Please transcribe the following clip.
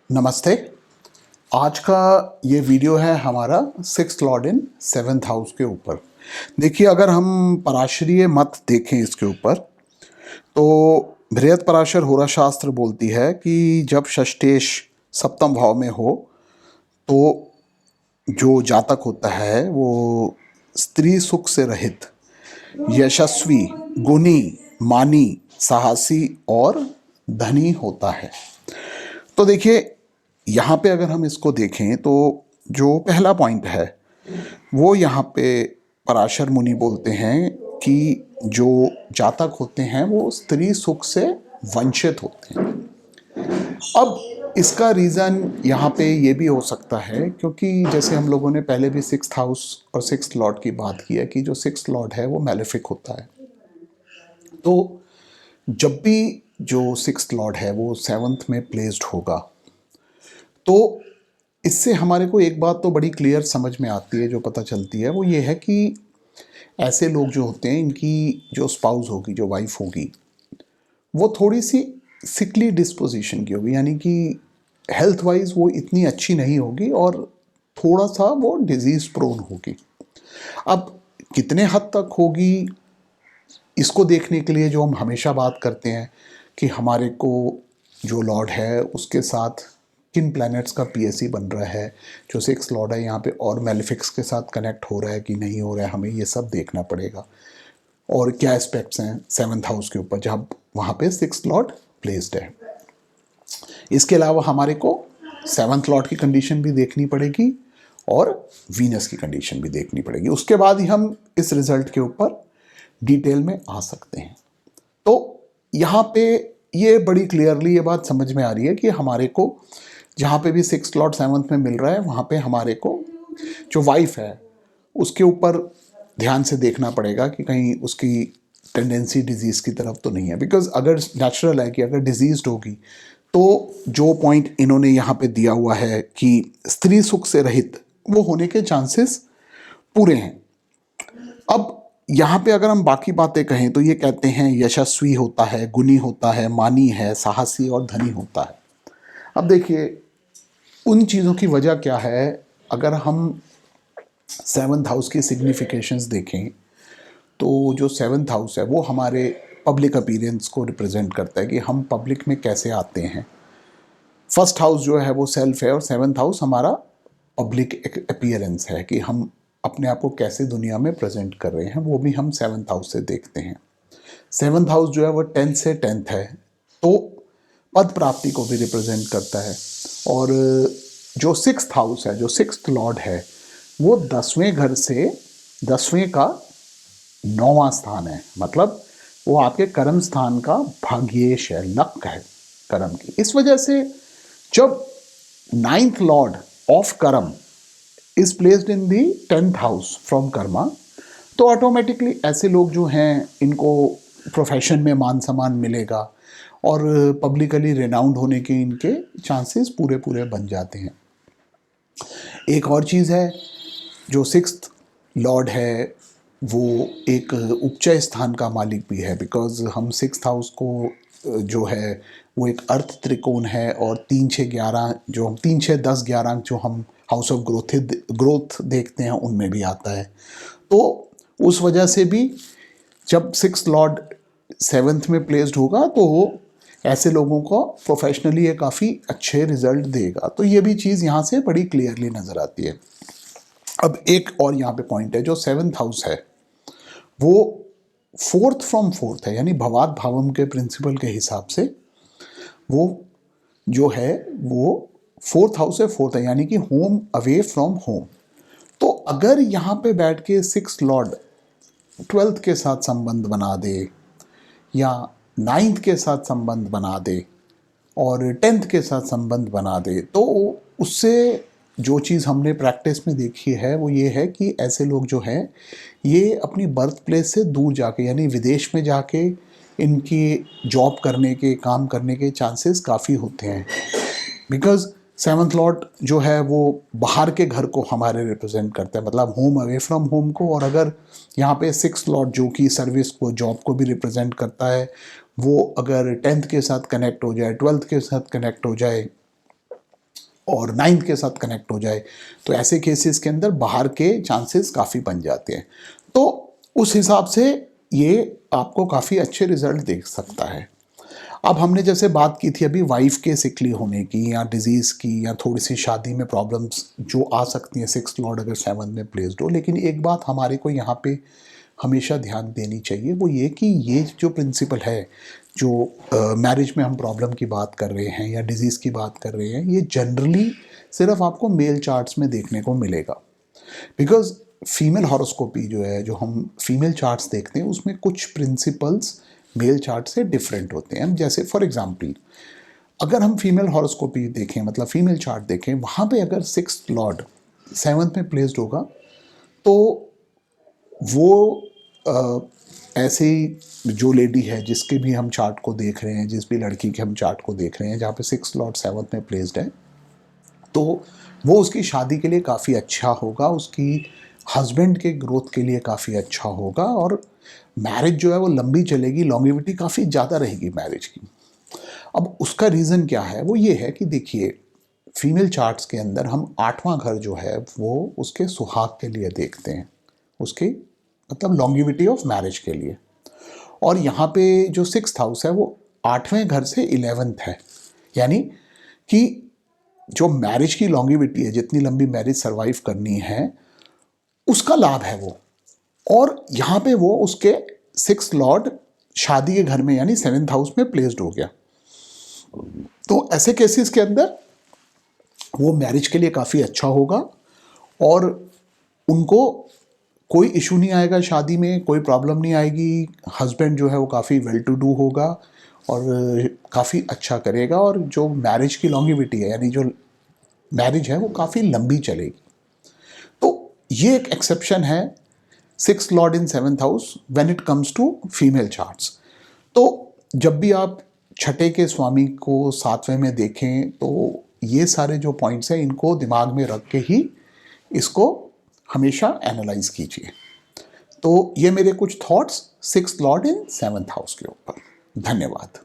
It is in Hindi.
नमस्ते। आज का ये वीडियो है हमारा sixth Lord in seventh house के ऊपर। देखिए, अगर हम पराशरीय मत देखें इसके ऊपर, तो बृहत पराशर होरा शास्त्र बोलती है कि जब षष्ठेश सप्तम भाव में हो तो जो जातक होता है वो स्त्री सुख से रहित, यशस्वी, गुणी, मानी, साहसी और धनी होता है। तो देखिए, यहाँ पे अगर हम इसको देखें तो जो पहला पॉइंट है वो यहाँ पे पराशर मुनि बोलते हैं कि जो जातक होते हैं वो स्त्री सुख से वंचित होते हैं। अब इसका रीज़न यहाँ पे ये भी हो सकता है क्योंकि जैसे हम लोगों ने पहले भी सिक्स्थ हाउस और सिक्स्थ लॉर्ड की बात की है कि जो सिक्स्थ लॉर्ड है वो मैलेफिक होता है। तो जब भी जो सिक्स्थ लॉर्ड है वो सेवंथ में प्लेस्ड होगा तो इससे हमारे को एक बात तो बड़ी क्लियर समझ में आती है, जो पता चलती है वो ये है कि ऐसे लोग जो होते हैं, इनकी जो स्पाउस होगी, जो वाइफ होगी, वो थोड़ी सी सिकली डिस्पोजिशन की होगी, यानी कि हेल्थ वाइज वो इतनी अच्छी नहीं होगी और थोड़ा सा वो डिजीज प्रोन होगी। अब कितने हद तक होगी, इसको देखने के लिए जो हम हमेशा बात करते हैं कि हमारे को जो लॉर्ड है उसके साथ किन प्लैनेट्स का पीएससी बन रहा है, जो सिक्स लॉर्ड है यहाँ पे और मेलिफिक्स के साथ कनेक्ट हो रहा है कि नहीं हो रहा है, हमें ये सब देखना पड़ेगा। और क्या एस्पेक्ट्स हैं सेवन्थ हाउस के ऊपर जहाँ वहाँ पे सिक्स लॉर्ड प्लेस्ड है। इसके अलावा हमारे को सेवन्थ लॉर्ड की कंडीशन भी देखनी पड़ेगी और वीनस की कंडीशन भी देखनी पड़ेगी। उसके बाद ही हम इस रिजल्ट के ऊपर डिटेल में आ सकते हैं। तो यहाँ पे ये बड़ी क्लियरली ये बात समझ में आ रही है कि हमारे को जहाँ पे भी सिक्स लॉर्ड सेवन्थ में मिल रहा है वहाँ पे हमारे को जो वाइफ है उसके ऊपर ध्यान से देखना पड़ेगा कि कहीं उसकी टेंडेंसी डिजीज़ की तरफ तो नहीं है। बिकॉज अगर नेचुरल है कि अगर डिजीज्ड होगी तो जो पॉइंट इन्होंने यहाँ पे दिया हुआ है कि स्त्री सुख से रहित, वो होने के चांसेस पूरे हैं। अब यहाँ पे अगर हम बाकी बातें कहें तो ये कहते हैं यशस्वी होता है, गुणी होता है, मानी है, साहसी और धनी होता है। अब देखिए, उन चीज़ों की वजह क्या है। अगर हम सेवन्थ हाउस की सिग्निफिकेशंस देखें तो जो सेवन्थ हाउस है वो हमारे पब्लिक अपीयरेंस को रिप्रेजेंट करता है कि हम पब्लिक में कैसे आते हैं। फर्स्ट हाउस जो है वो सेल्फ है और सेवन्थ हाउस हमारा पब्लिक अपीयरेंस है कि हम अपने आप को कैसे दुनिया में प्रेजेंट कर रहे हैं, वो भी हम सेवन्थ हाउस से देखते हैं। सेवन्थ हाउस जो है वो 10th से 10th है, तो पद प्राप्ति को भी रिप्रेजेंट करता है। और जो सिक्स्थ हाउस है, जो सिक्स्थ लॉर्ड है, वो 10वें घर से 10वें का 9वां स्थान है। मतलब वो आपके कर्म स्थान का भाग्येश है, लक है कर्म की। इस वजह से जब 9th लॉर्ड ऑफ कर्म is placed in the 10th house from Karma, तो ऑटोमेटिकली ऐसे लोग जो हैं इनको प्रोफेशन में मान सम्मान मिलेगा और पब्लिकली रिनाउंड होने के इनके चांसेस पूरे पूरे बन जाते हैं। एक और चीज़ है, जो सिक्स्थ लॉर्ड है वो एक उपचय स्थान का मालिक भी है। बिकॉज हम सिक्स्थ हाउस को जो है वो एक अर्थ त्रिकोण है और 3 6 11 जो हम 3 6 10 11 जो हम हाउस ऑफ ग्रोथ देखते हैं उनमें भी आता है। तो उस वजह से भी जब सिक्स्थ लॉर्ड सेवन्थ में प्लेस्ड होगा तो ऐसे लोगों को प्रोफेशनली ये काफ़ी अच्छे रिजल्ट देगा। तो ये भी चीज़ यहाँ से बड़ी क्लियरली नज़र आती है। अब एक और यहाँ पे पॉइंट है, जो सेवन्थ हाउस है वो फोर्थ फ्रॉम फोर्थ है, यानी भवात भावम के प्रिंसिपल के हिसाब से वो जो है वो फोर्थ हाउस है, फोर्थ है, यानी कि होम अवे फ्रॉम होम। तो अगर यहाँ पे बैठ के सिक्स लॉर्ड 12th के साथ संबंध बना दे या 9th के साथ संबंध बना दे और 10th के साथ संबंध बना दे, तो उससे जो चीज़ हमने प्रैक्टिस में देखी है वो ये है कि ऐसे लोग जो हैं ये अपनी बर्थ प्लेस से दूर जाके, यानी विदेश में जाके इनकी जॉब करने के, काम करने के चांसेस काफ़ी होते हैं। बिकॉज सेवन्थ लॉर्ड जो है वो बाहर के घर को हमारे रिप्रेजेंट करता है, मतलब होम अवे फ्रॉम होम को। और अगर यहाँ पे सिक्स लॉर्ड जो कि सर्विस को, जॉब को भी रिप्रेजेंट करता है, वो अगर 10th के साथ कनेक्ट हो जाए, 12th के साथ कनेक्ट हो जाए, और नाइन्थ के साथ कनेक्ट हो जाए, तो ऐसे केसेस के अंदर बाहर के चांसेस काफ़ी बन जाते हैं। तो उस हिसाब से ये आपको काफ़ी अच्छे रिजल्ट दे सकता है। अब हमने जैसे बात की थी अभी वाइफ के सिकली होने की या डिजीज़ की या थोड़ी सी शादी में प्रॉब्लम्स जो आ सकती हैं सिक्स लॉर्ड अगर सेवन में प्लेस्ड हो, लेकिन एक बात हमारे को यहाँ पे हमेशा ध्यान देनी चाहिए, वो ये कि ये जो प्रिंसिपल है, जो मैरिज में हम प्रॉब्लम की बात कर रहे हैं या डिजीज़ की बात कर रहे हैं, ये जनरली सिर्फ आपको मेल चार्ट्स में देखने को मिलेगा। बिकॉज फीमेल हॉरोस्कोपी जो है, जो हम फीमेल चार्ट्स देखते हैं, उसमें कुछ प्रिंसिपल्स मेल चार्ट से डिफरेंट होते हैं। जैसे फॉर एग्जांपल अगर हम फीमेल हॉरोस्कोपी देखें, मतलब फीमेल चार्ट देखें, वहाँ पे अगर सिक्स लॉर्ड सेवन्थ में प्लेस्ड होगा तो वो ऐसे ही जो लेडी है जिसके भी हम चार्ट को देख रहे हैं, जिस भी लड़की के हम चार्ट को देख रहे हैं जहाँ पे सिक्स लॉर्ड सेवन्थ में प्लेस्ड है, तो वो उसकी शादी के लिए काफ़ी अच्छा होगा, उसकी हस्बैंड के ग्रोथ के लिए काफ़ी अच्छा होगा, और मैरिज जो है वो लंबी चलेगी, लॉन्गेविटी काफ़ी ज़्यादा रहेगी मैरिज की। अब उसका रीज़न क्या है? वो ये है कि देखिए फीमेल चार्ट्स के अंदर हम आठवां घर जो है वो उसके सुहाग के लिए देखते हैं, उसके मतलब लॉन्गेविटी ऑफ मैरिज के लिए। और यहाँ पे जो सिक्स्थ हाउस है वो आठवें घर से 11th है, यानी कि जो मैरिज की लॉन्गेविटी है, जितनी लंबी मैरिज सरवाइव करनी है, उसका लाभ है वो। और यहाँ पे वो उसके सिक्स लॉर्ड शादी के घर में यानी सेवेंथ हाउस में प्लेस्ड हो गया। तो ऐसे केसेस के अंदर वो मैरिज के लिए काफ़ी अच्छा होगा और उनको कोई इशू नहीं आएगा, शादी में कोई प्रॉब्लम नहीं आएगी। हस्बैंड जो है वो काफ़ी वेल टू डू होगा और काफ़ी अच्छा करेगा, और जो मैरिज की लॉन्गेविटी है यानी जो मैरिज है वो काफ़ी लंबी चलेगी। तो ये एक एक्सेप्शन है six lord in seventh house when it comes to female charts. तो जब भी आप छठे के स्वामी को सातवें में देखें तो ये सारे जो पॉइंट्स हैं इनको दिमाग में रख के ही इसको हमेशा एनालाइज कीजिए। तो ये मेरे कुछ thoughts six lord in seventh house के ऊपर। धन्यवाद।